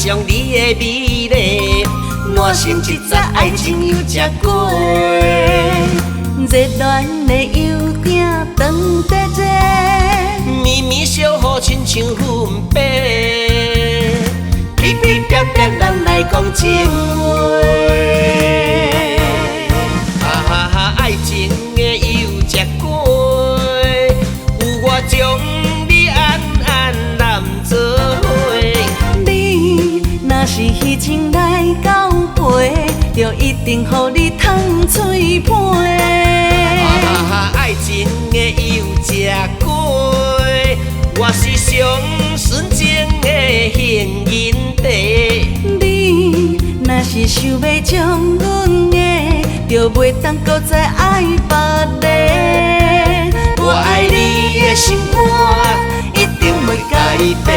上你的美丽，换成一扎爱情油吃过。热恋的油鼎长在热，绵绵小雨亲像云白，噼噼啪啪咱来讲情话。哈哈哈，爱情的油吃过，有我将你安安揽做伙。你若是虚情来交陪，就一定予你通嘴皮。哈哈，爱情的油吃过，我是上纯情的幸运地。你若是想要将阮的，就袂当搁再爱别个。我爱你的心肝，一定袂改变。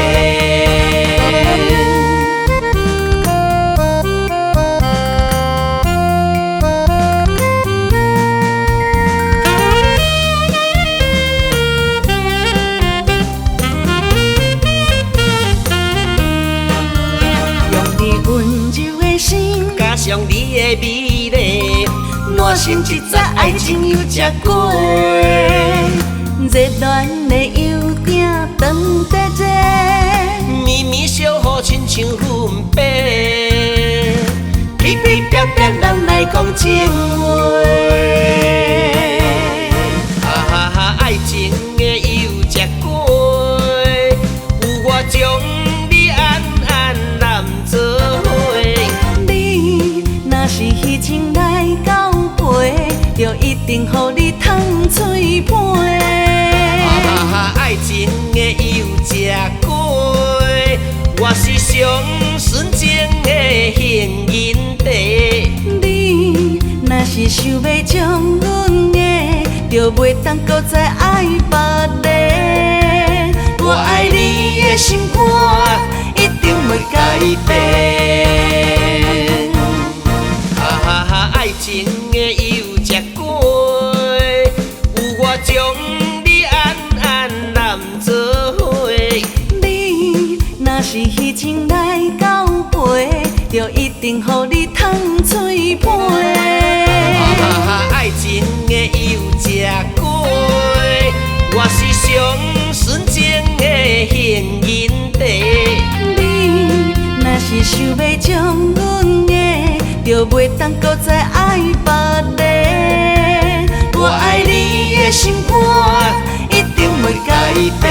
加上你的美丽，换成一扎爱情油吃过。热恋的油鼎长在热，绵绵小雨亲像云白，噼噼啪啪咱来讲情话。哈哈哈，爱情的油吃过，有我将你安安揽做伙。若是虚情来交陪，就一定予你通嘴皮。哈哈，爱情的油吃过，我是上纯情的幸运地。你若是想要将阮的，就袂当搁再爱别个。我爱你的心肝，一定袂改变。哈哈哈，爱情的油吃过，有我将你安安揽做伙。你若是虚情来交陪，就一定予你通嘴皮。哈哈，爱情的油吃过，我是上纯情的幸运地。你若是想要将阮的，就袂当搁再爱别个。我爱你的心肝，一定袂改变。